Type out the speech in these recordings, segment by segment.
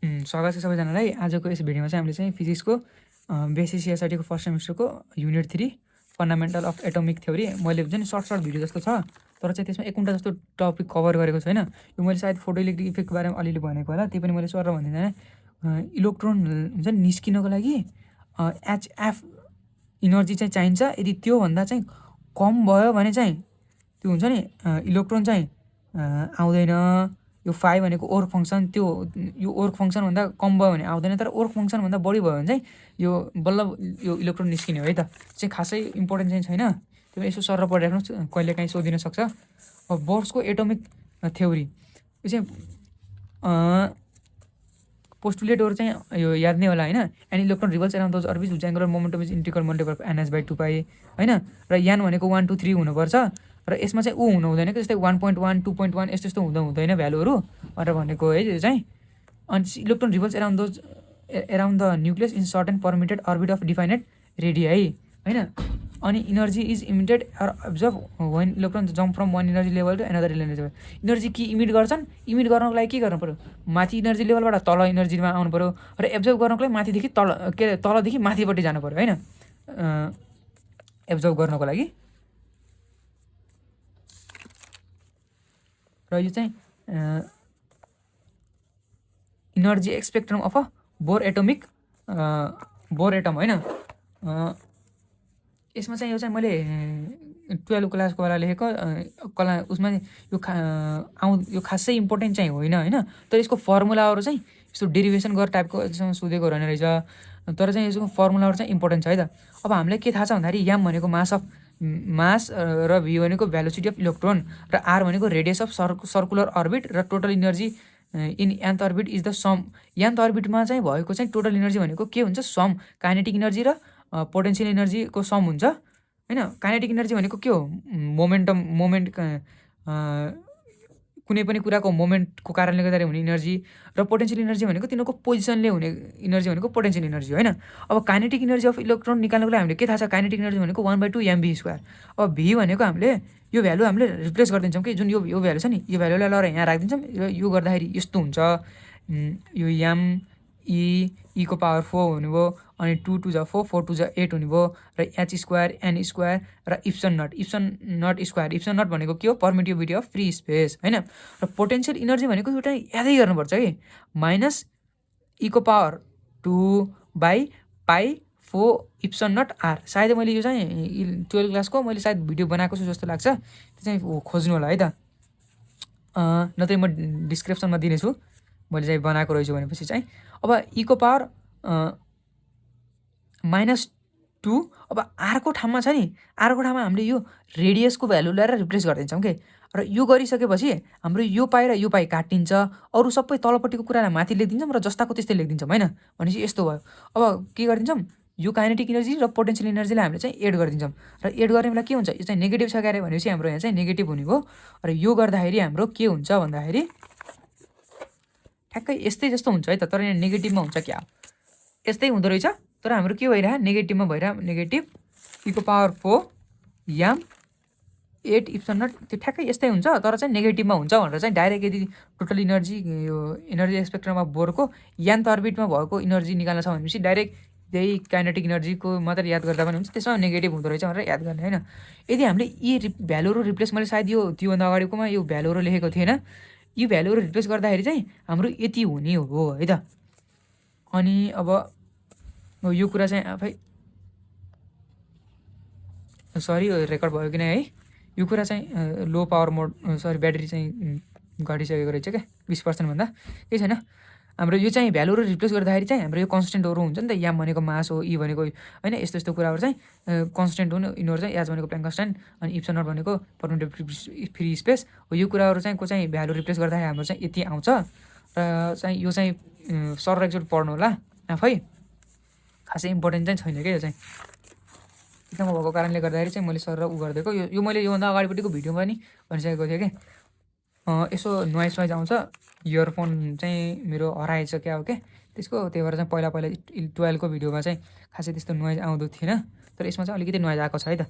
स्वागत छ सबैजनालाई। आजको यस भिडियोमा चाहिँ हामीले चाहिँ फिजिक्सको बेसिस सिएसआइटीको फर्स्ट सेमिस्टरको unit 3 fundamental of atomic theory मैले चाहिँ सर्ट भिडियो जस्तो छ, तर चाहिँ त्यसमा 1 घन्टा जस्तो टपिक कभर गरेको छैन। यो मैले सायद फोटोइलेक्ट्रिक इफेक्टको बारेमा अलिअलि भनेको होला, त्यही पनि मैले सर भनिदिँदैन। इलेक्ट्रोन हुन्छ नि निस्किनको लागि एचएफ इनर्जी चाहिँ चाहिन्छ। यदि त्योभन्दा चाहिँ कम भयो भने चाहिँ त्यो हुन्छ नि इलेक्ट्रोन चाहिँ आउँदैन। यो फाइ भनेको वर्क फङ्सन, त्यो यो वर्क फङ्सनभन्दा कम भयो भने आउँदैन, तर वर्क फङ्सनभन्दा बढी भयो भने चाहिँ यो बल्ल यो इलेक्ट्रोन निस्किने हो है त। चाहिँ खासै इम्पोर्टेन्ट चाहिँ छैन, त्यो यसो सर पढिराख्नुहोस्, कहिले काहीँ सोधिन सक्छ। अब बोर्सको एटोमिक थ्योरी यो चाहिँ पोस्टुलेटहरू चाहिँ यो याद नै होला होइन। An electron revolves around those orbits whose angular momentum is integral multiple NH/2 pi होइन। र यान भनेको 1 2 3 हुनुपर्छ, र यसमा चाहिँ हुनु हुँदैन कि जस्तै 1.1 2.1 यस्तो यस्तो हुँदैन भ्यालुहरू भनेर भनेको है यो चाहिँ। अनि electron revolves around the nucleus in certain permitted orbit of defined radii होइन। अनि energy is emitted or absorb when electron jump from one energy level to another energy level. Energy कि इमिट गर्छन्, इमिट गर्नको लागि के गर्नु पऱ्यो, माथि इनर्जी लेभलबाट तल इनर्जीमा आउनु पऱ्यो, र एब्जर्भ गर्नको लागि माथिदेखि तल के अरे तलदेखि माथिपट्टि जानु पऱ्यो होइन। एब्जर्भ गर्नको लागि र यो चाहिँ energy spectrum of a bore atom होइन। यसमा चाहिँ यो चाहिँ मैले 12 क्लासको बेला लेखेको कला उसमा यो खासै इम्पोर्टेन्ट चाहिँ होइन तर यसको फर्मुलाहरू चाहिँ यस्तो डेरिभेसन गर टाइपको सोधेको रहेन रहेछ, तर चाहिँ यसको फर्मुलाहरू चाहिँ इम्पोर्टेन्ट छ है त। अब हामीलाई के थाहा छ भन्दाखेरि याम भनेको मास र भी भनेको भेलोसिटी अफ इलेक्ट्रोन, र आर भनेको रेडियस अफ सर्कुलर अर्बिट, र total energy in nth orbit is the sum. यान्थ अर्बिटमा चाहिँ भएको चाहिँ टोटल इनर्जी भनेको के हुन्छ, सम काइनेटिक इनर्जी र पोटेन्सियल इनर्जीको सम हुन्छ होइन। काइनेटिक इनर्जी भनेको के हो, मोमेन्ट कुनै पनि कुराको मोमेन्टको कारणले गर्दाखेरि हुने इनर्जी, र पोटेन्सियल इनर्जी भनेको तिनीहरूको पोजिसनले हुने इनर्जी भनेको पोटेन्सियल इनर्जी होइन। अब काइनेटिक इनर्जी अफ इलेक्ट्रोन निकाल्नको लागि हामीले के थाहा छ, काइनेटिक इनर्जी भनेको 1/2 mv²। अब भी भनेको हामीले यो भ्यालु हामीले रिप्लेस गरिदिन्छौँ कि जुन यो भ्यालु छ नि, यो भ्यालुलाई लगेर यहाँ राखिदिन्छौँ, र यो गर्दाखेरि यस्तो हुन्छ। यो एम ईको पावर 4 हुने भयो, अनि 2 2 जा 4 4 2 जा 8 हुने भयो, र h² n² र epsilon naught square. Epsilon naught भनेको के हो, पर्मिटिभिटी अफ फ्री स्पेस होइन। र पोटेन्सियल इनर्जी भनेको एउटा यादै गर्नुपर्छ कि माइनस ईको पावर 2/π4 इप्सन नट आर। सायद मैले यो चाहिँ 12 क्लासको मैले सायद भिडियो बनाएको छु जस्तो लाग्छ, त्यो चाहिँ खोज्नु होला है त, नत्र म डिस्क्रिप्सनमा दिनेछु मैले चाहिँ बनाएको रहेछु भनेपछि चाहिँ। अब ईको पावर -2। अब आरको ठाउँमा छ नि, आरको ठाउँमा हामीले यो रेडियसको भ्यालु ल्याएर रिप्लेस गरिदिन्छौँ कि, र यो गरिसकेपछि हाम्रो यो पाइ र यो पाइ काटिन्छ, अरू सबै तलपट्टिको कुरालाई माथि लेखिदिन्छौँ र जस्ताको त्यस्तै लेखिदिन्छौँ होइन। भनेपछि यस्तो भयो। अब के गरिदिन्छौँ, यो काइनेटिक इनर्जी र पोटेन्सियल इनर्जीलाई हामीले चाहिँ एड गरिदिन्छौँ, र एड गर्ने बेला के हुन्छ, यो चाहिँ नेगेटिभ छ क्यारे भनेपछि हाम्रो यहाँ चाहिँ नेगेटिभ हुने भयो। र यो गर्दाखेरि हाम्रो के हुन्छ भन्दाखेरि ठ्याक्कै यस्तै जस्तो हुन्छ है त, तर यहाँ नेगेटिभमा हुन्छ क्या, यस्तै हुँदो रहेछ, तर हाम्रो के भइरह नेगेटिभमा भइरह नेगेटिभ ईको पावर 4 याम 8 इप्सन नट, त्यो ठ्याक्कै यस्तै हुन्छ तर चाहिँ नेगेटिभमा हुन्छ भनेर चाहिँ डाइरेक्ट यदि टोटल इनर्जी यो इनर्जी स्पेक्ट्रम अफ बोरको यान्थ अर्बिटमा भएको इनर्जी निकाल्न छ भनेपछि डाइरेक्ट त्यही काइनेटिक इनर्जीको मात्रै याद गर्दा पनि हुन्छ, त्यसमा नेगेटिभ हुँदो रहेछ भनेर याद गर्ने होइन। यदि हामीले यी भ्यालुहरू रिप्लेस, मैले सायद यो त्योभन्दा अगाडिकोमा यो भ्यालुहरू लेखेको थिएन, यी भ्यालुहरू रिप्लेस गर्दाखेरि चाहिँ हाम्रो यति हुने हो है त। अनि अब यो कुरा चाहिँ आफै सरी रेकर्ड भयो कि नै है, यो कुरा चाहिँ लो पावर मोड ब्याट्री चाहिँ घटिसकेको रहेछ क्या 20% भन्दा, केही छैन। हाम्रो यो चाहिँ भ्यालुहरू रिप्लेस गर्दाखेरि चाहिँ हाम्रो यो कन्सटेन्टहरू हुन्छ नि त, याम भनेको मास हो, ई भनेको होइन, यस्तो यस्तो कुराहरू चाहिँ कन्सटेन्ट हुनु, यिनीहरू चाहिँ एच भनेको प्ल्याङ्क कन्सटेन्ट, अनि इप्सन नट भनेको पर्मिटिभ फ्री स्पेस हो। यो कुराहरू चाहिँ को चाहिँ भ्यालु रिप्लेस गर्दाखेरि हाम्रो चाहिँ यति आउँछ, र चाहिँ यो चाहिँ सर एकचोटि पढ्नु होला आफै, खासै इम्पोर्टेन्ट चाहिँ छैन क्या यो चाहिँ। एकदम भएको कारणले गर्दाखेरि चाहिँ मैले सर उ गरिदिएको, यो मैले योभन्दा अगाडिपट्टिको भिडियोमा पनि भनिसकेको थिएँ कि यसो नोइज आउँछ, इयरफोन चाहिँ मेरो हराएछ क्या हो क्या त्यसको, त्यही भएर चाहिँ पहिला 12 को भिडियोमा चाहिँ खासै त्यस्तो नोइज आउँदो थिएन, तर यसमा चाहिँ अलिकति नोइज आएको छ है त।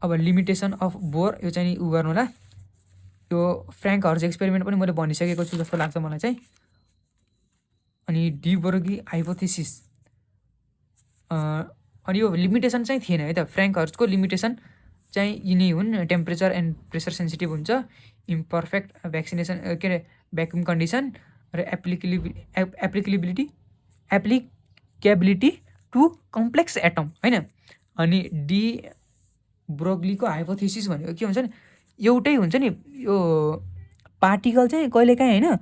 अब लिमिटेसन अफ बोर यो चाहिँ उ गर्नु होला, यो फ्र्याङ्क हर्ज एक्सपेरिमेन्ट पनि मैले भनिसकेको छु जस्तो लाग्छ मलाई चाहिँ। अनि डी ब्रोग्ली हाइपोथेसिस अनि यो लिमिटेसन चाहिँ थिएन है त। फ्र्याङ्क हर्जको लिमिटेसन चाहिँ यिनै हुन्, टेम्परेचर एन्ड प्रेसर सेन्सिटिभ हुन्छ, इम्पर्फेक्ट भ्याक्सिनेसन के अरे भ्याक्युम कन्डिसन र एप्लिकेबिलिटी टु कम्प्लेक्स एटम होइन। अनि डी ब्रोग्लीको हाइपोथेसिस भनेको के हुन्छ नि, एउटै हुन्छ नि, यो पार्टिकल चाहिँ कहिलेकाहीँ होइन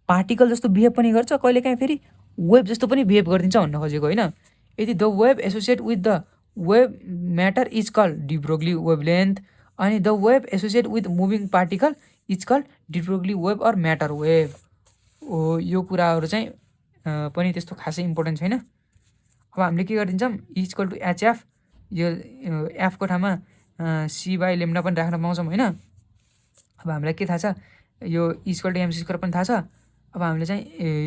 पार्टिकल जस्तो बिहेभ पनि गर्छ, कहिलेकाहीँ फेरि वेभ जस्तो पनि बिहेभ गरिदिन्छ भन्न खोजेको होइन। यदि the wave associate with the wave matter is called de Broglie wavelength, अनि the wave associate with moving particle is called de Broglie wave or matter wave. यो कुराहरू चाहिँ पनि त्यस्तो खासै इम्पोर्टेन्ट छैन। अब हामीले के गरिदिन्छौँ, इक्वल टु एचएफ, यो एफको ठाउँमा सी/लेम्डा पनि राख्न पाउँछौँ होइन। अब हामीलाई के थाहा छ, यो इक्वल टु एमसी स्क्वायर पनि थाहा छ। अब हामीले चाहिँ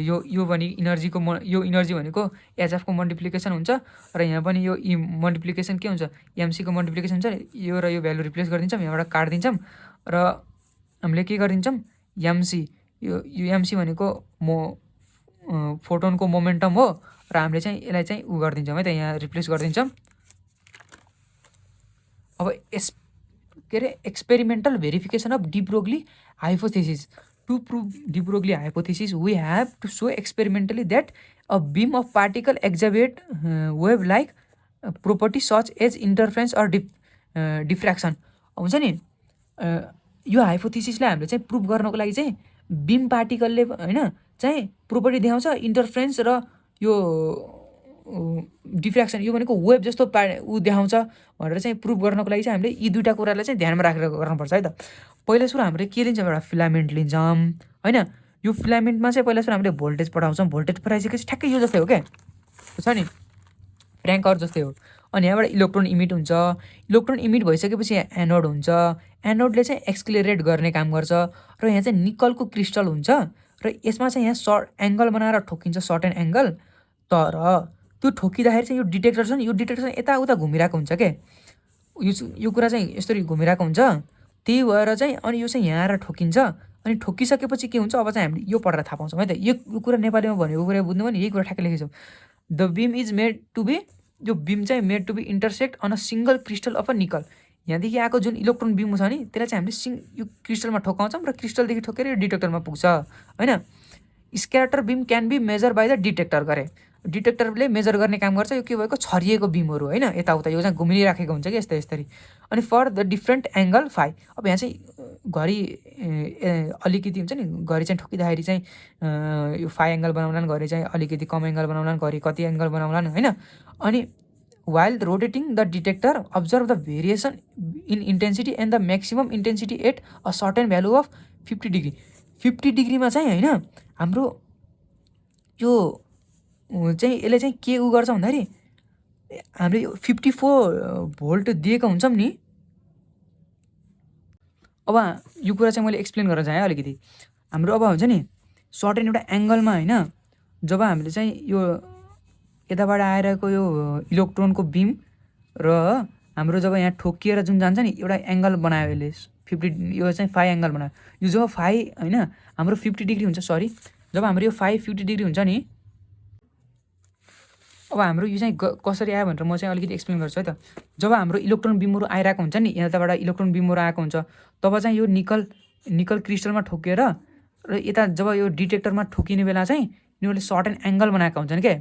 यो भने इनर्जीको यो इनर्जी भनेको एचएफको मल्टिप्लिकेसन हुन्छ, र यहाँ पनि यो मल्टिप्लिकेसन के हुन्छ, एमसीको मल्टिप्लिकेसन हुन्छ। यो र यो भ्यालु रिप्लेस गरिदिन्छौँ, यहाँबाट काटिदिन्छौँ, र हामीले के गरिदिन्छौँ, एमसी, यो एमसी भनेको फोटोनको मोमेन्टम हो, र हामीले चाहिँ यसलाई चाहिँ उ गरिदिन्छौँ है त, यहाँ रिप्लेस गरिदिन्छौँ। अब के अरे experimental verification of de Broglie hypothesis. To prove de Broglie hypothesis, we have to show experimentally that a beam of particle exhibit wave-like properties such as interference or diffraction. हुन्छ नि, यो हाइपोथेसिसलाई हामीले चाहिँ प्रुभ गर्नको लागि चाहिँ बिम पार्टिकलले होइन चाहिँ प्रोपर्टी देखाउँछ, इन्टरफेरेन्स र यो डिफ्र्याक्सन, यो भनेको वेभ जस्तो देखाउँछ भनेर चाहिँ प्रुभ गर्नको लागि चाहिँ हामीले यी दुईवटा कुरालाई चाहिँ ध्यानमा राखेर गर्नुपर्छ है त। पहिला सुरु हामीले के लिन्छौँ, एउटा फिलामेन्ट लिन्छौँ होइन। यो फिलामेन्टमा चाहिँ पहिला सुरु हामीले भोल्टेज पठाउँछौँ, भोल्टेज पठाइसकेपछि ठ्याक्कै यो जस्तै हो क्या, छ नि फ्र्याङ्क हर्ज जस्तै हो। अनि यहाँबाट इलेक्ट्रोन इमिट हुन्छ, इलेक्ट्रोन इमिट भइसकेपछि यहाँ एनोड हुन्छ, एनोडले चाहिँ एक्सक्लेरेट गर्ने काम गर्छ, र यहाँ चाहिँ निकलको क्रिस्टल हुन्छ, र यसमा चाहिँ यहाँ सर्ट एङ्गल बनाएर ठोकिन्छ, सर्ट एन्ड एङ्गल। तर त्यो ठोकिँदाखेरि चाहिँ यो डिटेक्टर छ नि, यो डिटेक्टर चाहिँ यताउता घुमिरहेको हुन्छ क्या, यो कुरा चाहिँ यसरी घुमिरहेको हुन्छ। त्यही भएर चाहिँ अनि यो चाहिँ यहाँ आएर ठोकिन्छ, अनि ठोकिसकेपछि के हुन्छ, अब चाहिँ हामीले यो पढेर थाहा पाउँछौँ है त। यो कुरा नेपालीमा भनेको कुरा बुझ्नु भने यही कुरा ठ्याक्कै लेखेछौँ। The beam is made to be, यो बिम चाहिँ made to be intersect on a single crystal of a nickel. यहाँदेखि आएको जुन इलेक्ट्रोन बिम छ नि, त्यसलाई चाहिँ हामीले यो क्रिस्टलमा ठोकाउँछौँ, र क्रिस्टलदेखि ठोकेर यो डिटेक्टरमा पुग्छ होइन। Scatter beam can be measure by the detector गरे, डिटेक्टरले मेजर गर्ने काम गर्छ। यो के भएको, छरिएको बिमहरू होइन, यताउता यो चाहिँ घुमिराखेको हुन्छ कि यसरी। अनि फर द डिफ्रेन्ट एङ्गल फाइ, अब यहाँ चाहिँ घरि अलिकति हुन्छ नि, घरि चाहिँ ठोकिँदाखेरि चाहिँ यो फाइ एङ्गल बनाउलान्, घरि चाहिँ अलिकति कम एङ्गल बनाउलान्, घरि कति एङ्गल बनाउलान् होइन। अनि while rotating the detector observe the variation in intensity and the maximum intensity at a certain value of 50 degree. 50 डिग्रीमा चाहिँ होइन हाम्रो यो चाहिँ यसले चाहिँ के उ गर्छ भन्दाखेरि, हामीले यो 54 भोल्ट दिएको हुन्छौँ नि। अब यो कुरा चाहिँ मैले एक्सप्लेन गरेर जाएँ अलिकति। हाम्रो अब हुन्छ नि सर्टेन एउटा एङ्गलमा होइन, जब हामीले चाहिँ यो यताबाट आइरहेको यो इलेक्ट्रोनको बिम र हाम्रो जब यहाँ ठोकिएर जुन जान्छ नि, एउटा एङ्गल बनायो यसले 50, यो चाहिँ फाइ एङ्गल बनायो। यो जब फाइ होइन हाम्रो 50 डिग्री हुन्छ, सरी जब हाम्रो यो 50 डिग्री हुन्छ नि, अब हाम्रो यो चाहिँ कसरी आयो भनेर म चाहिँ अलिकति एक्सप्लेन गर्छु है त। जब हाम्रो इलेक्ट्रोन बिमहरू आइरहेको हुन्छ नि, यताबाट इलेक्ट्रोन बिमहरू आएको हुन्छ, तब चाहिँ यो निकल क्रिस्टलमा ठोकिएर र यता जब यो डिटेक्टरमा ठोकिने बेला चाहिँ यिनीहरूले सर्टेन एङ्गल बनाएका हुन्छन् क्या।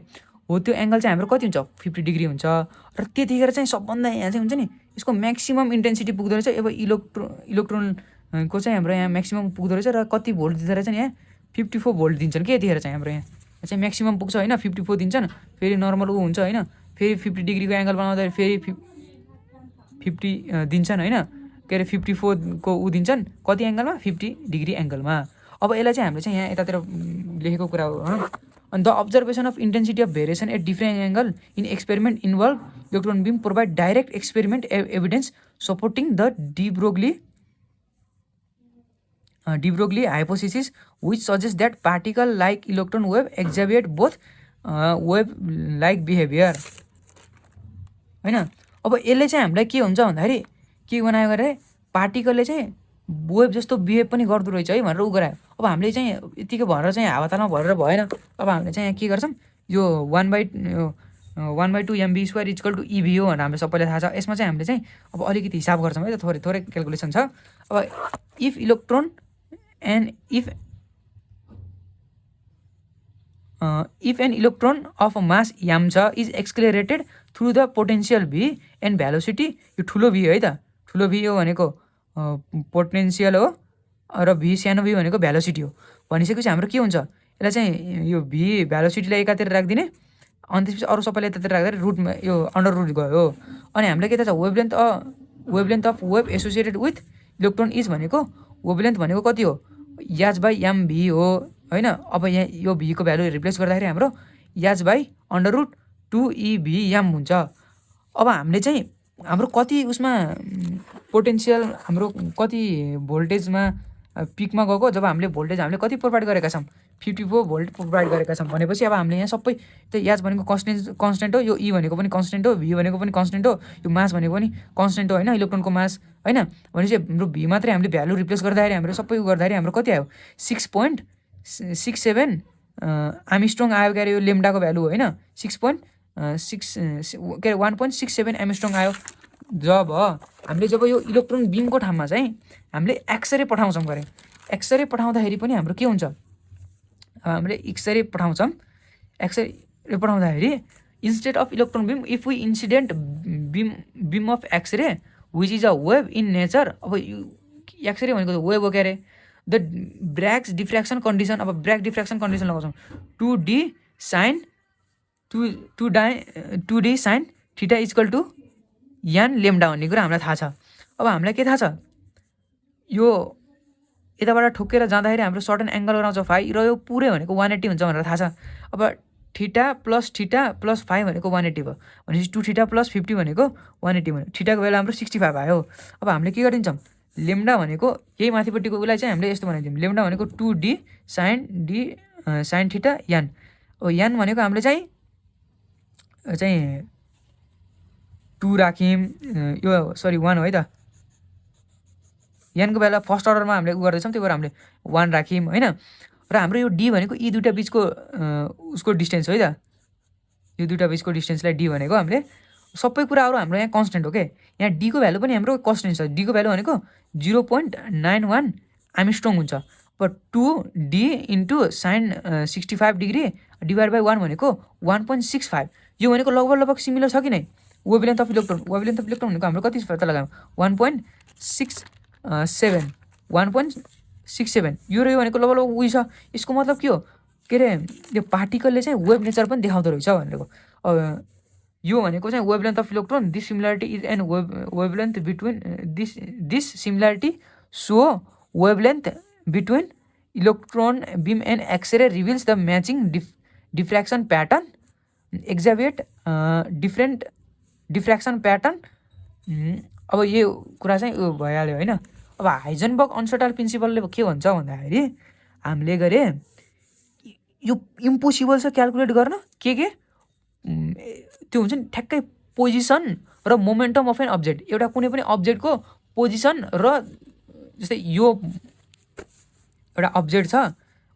हो त्यो एङ्गल चाहिँ हाम्रो कति हुन्छ, 50 डिग्री हुन्छ। र त्यतिखेर चाहिँ सबभन्दा यहाँ चाहिँ हुन्छ नि यसको म्याक्सिमम इन्टेन्सिटी पुग्दो रहेछ। अब इलेक्ट्रोनको चाहिँ हाम्रो यहाँ म्याक्सिमम पुग्दो रहेछ, र कति भोल्ट दिँदो रहेछ नि, यहाँ 54 भोल्ट दिन्छन् कि यतिखेर चाहिँ हाम्रो यहाँ चाहिँ म्याक्सिमम पुग्छ होइन, 54 दिन्छन्। फेरि नर्मल ऊ हुन्छ होइन, फेरि 50 डिग्रीको एङ्गल बनाउँदाखेरि फेरि 50 दिन्छन् होइन, के अरे 54 को ऊ दिन्छन् कति एङ्गलमा, 50 डिग्री एङ्गलमा। अब यसलाई चाहिँ हामीले चाहिँ यहाँ यतातिर लेखेको कुरा हो होइन। अनि the observation of intensity of variation at different angle in experiment involve electron beam provide direct experiment evidence supporting the de Broglie hypothesis, which suggests that particle like electron wave exhibit both wave like behavior होइन। अब यसले चाहिँ हामीलाई के हुन्छ भन्दाखेरि के बनायो गरे, पार्टिकलले चाहिँ वेभ जस्तो बिहेभ पनि गर्दो रहेछ है भनेर उ गरायो। अब हामीले चाहिँ यतिकै भनेर चाहिँ हावातालमा भरेर भएन। अब हामीले चाहिँ यहाँ के गर्छौँ, यो 1/2 mv² इक्वल टु EV हो भनेर हामीले सबैलाई थाहा छ। यसमा चाहिँ हामीले चाहिँ अब अलिकति हिसाब गर्छौँ है त, थोरै थोरै क्यालकुलेसन छ। अब if electron and if an electron of mass m is accelerated through the potential V and velocity, यो ठुलो V है त, ठुलो V हो भनेको पोटेन्सियल हो र V सानो V भनेको भेलोसिटी हो। भनिसकेपछि हाम्रो के हुन्छ, यसलाई चाहिँ यो V भेलोसिटीलाई एकातिर राखिदिने, अनि त्यसपछि अरू सबैलाई यतातिर राख्दा रुटमा यो अन्डर रुट गयो। अनि हामीले के थाहा छ, wavelength of wave associated with electron is भनेको वेभलेन्थ भनेको कति हो, h/mv हो होइन। अब यहाँ यो v को भ्यालु रिप्लेस गर्दाखेरि हाम्रो h/√2EVm हुन्छ। अब हामीले चाहिँ हाम्रो कति उसमा पोटेन्सियल, हाम्रो कति भोल्टेजमा पिकमा गएको, जब हामीले भोल्टेज हामीले कति प्रोभाइड गरेका छौँ, 54 भोल्ट प्रोभाइड गरेका छौँ भनेपछि अब हामीले यहाँ सबै त्यो h भनेको कन्स्टेन्ट हो, यो e भनेको पनि कन्स्टेन्ट हो, v भनेको पनि कन्स्टेन्ट हो, यो मास भनेको पनि कन्स्टेन्ट हो होइन, इलेक्ट्रोनको मास होइन। भनेपछि हाम्रो v मात्रै हामीले भ्यालु रिप्लेस गर्दाखेरि हाम्रो सबै गर्दाखेरि हाम्रो कति आयो, 6.67 आर्मस्ट्रङ आयो। के अरे यो लेम्डाको भ्यालु होइन, 1.67 आर्मस्ट्रङ आयो। जब हामीले यो इलेक्ट्रोन बिमको ठाउँमा चाहिँ हामीले एक्सरे पठाउँछौँ गरे, एक्सरे पठाउँदाखेरि पनि हाम्रो के हुन्छ, हामीले एक्सरे पठाउँछौँ, एक्सरे पठाउँदाखेरि instead of electron beam if we incident beam of x-ray which is a wave in nature. अब एक्सरे भनेको वेभ हो के अरे, द ब्र्याग डिफ्र्याक्सन कन्डिसन, अब ब्र्याग डिफ्र्याक्सन कन्डिसन लगाउँछौँ 2D sin theta equal to n lambda भन्ने कुरा हामीलाई थाहा छ। अब हामीलाई के थाहा छ, यो यताबाट ठोकेर जाँदाखेरि हाम्रो सर्टन एङ्गल गराउँछ फाइ, र यो पुरै भनेको 180 हुन्छ भनेर थाहा छ। अब थीटा प्लस फाइ भनेको 180 भयो भनेपछि 2θ प्लस 50 भनेको 180 भयो। थीटाको बेला हाम्रो 65 आयो। अब हामीले के गरिदिन्छौँ, लेम्डा भनेको यही माथिपट्टिको उसलाई चाहिँ हामीले यस्तो बनाइदिउँ, लेम्डा भनेको 2D sin थीटा n। अब n भनेको हामीले चाहिँ 2 राख्यौँ, यो सरी 1 हो है त, n को बेला फर्स्ट अर्डरमा हामीले गर्दैछौँ, त्यही भएर हामीले 1 राख्यौँ होइन। र हाम्रो यो d भनेको यी दुईवटा बिचको उसको डिस्टेन्स हो है त, यो दुईवटा बिचको डिस्टेन्सलाई d भनेको हामीले सबै कुराहरू हाम्रो यहाँ कन्स्टेन्ट हो के। यहाँ d को भ्यालु पनि हाम्रो कन्स्टेन्ट छ, d को भ्यालु भनेको 0.91 आर्मस्ट्रङ हुन्छ। अब 2D into sin 65 degree divide by 1 भनेको 1.65, यो भनेको लगभग सिमिलर छ कि नै wavelength of electron. Wavelength of electron भनेको हाम्रो कति पत्ता लगायौँ, 1.67 यो रह्यो भनेको लगभग उयो छ। यसको मतलब के हो, के अरे यो पार्टिकलले चाहिँ वेभ नेचर पनि देखाउँदो रहेछ भनेको। अब यो भनेको चाहिँ wavelength of electron, this similarity is an wavelength between this similarity so wavelength between electron beam and X ray reveals the matching diffraction pattern, exhibit different diffraction pattern. अब यो कुरा चाहिँ उयो भइहाल्यो होइन। अब हाइजनबर्ग अनसर्टेन प्रिन्सिपलले के भन्छ भन्दाखेरि हामीले गरे यो इम्पोसिबल छ क्यालकुलेट गर्न, के त्यो हुन्छ नि ठ्याक्कै पोजिसन र मोमेन्टम अफ एन अब्जेक्ट, एउटा कुनै पनि अब्जेक्टको पोजिसन र जस्तै यो एउटा अब्जेक्ट छ,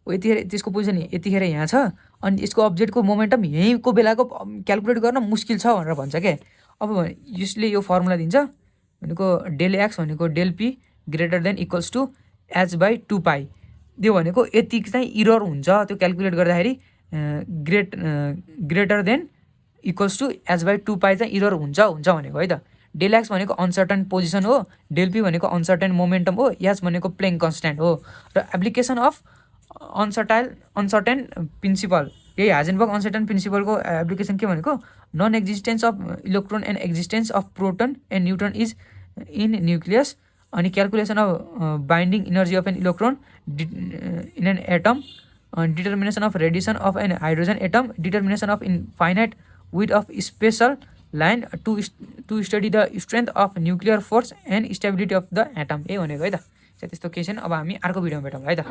यतिखेर त्यसको पोजिसन यतिखेर यहाँ छ, अनि यसको अब्जेक्टको मोमेन्टम यहीँको बेलाको क्यालकुलेट गर्न मुस्किल छ भनेर भन्छ क्या। अब यसले यो फर्मुला दिन्छ भनेको डेल एक्स भनेको del P greater than equals to h/2π, त्यो भनेको यति चाहिँ इरर हुन्छ त्यो क्यालकुलेट गर्दाखेरि, greater than equals to h/2π चाहिँ इरर हुन्छ भनेको है त। डेल एक्स भनेको अनसर्टन पोजिसन हो, डेल पी भनेको अनसर्टन मोमेन्टम हो, एच भनेको प्लेइङ कन्स्ट्यान्ट हो। र एप्लिकेसन अफ अनसर्टेन प्रिन्सिपल, यही हाइजेनबर्ग अनसर्टेन प्रिन्सिपलको एप्लिकेसन के भनेको non existence of electron and existence of proton and neutron is in nucleus. अनि calculation of binding energy of an electron in an atom, determination of radiation of an hydrogen atom, determination of infinite width of special line to study the strength of nuclear force and stability of the atom, यही भनेको है त। त्यस्तो केही छैन। अब हामी अर्को भिडियोमा भेटौँ है त।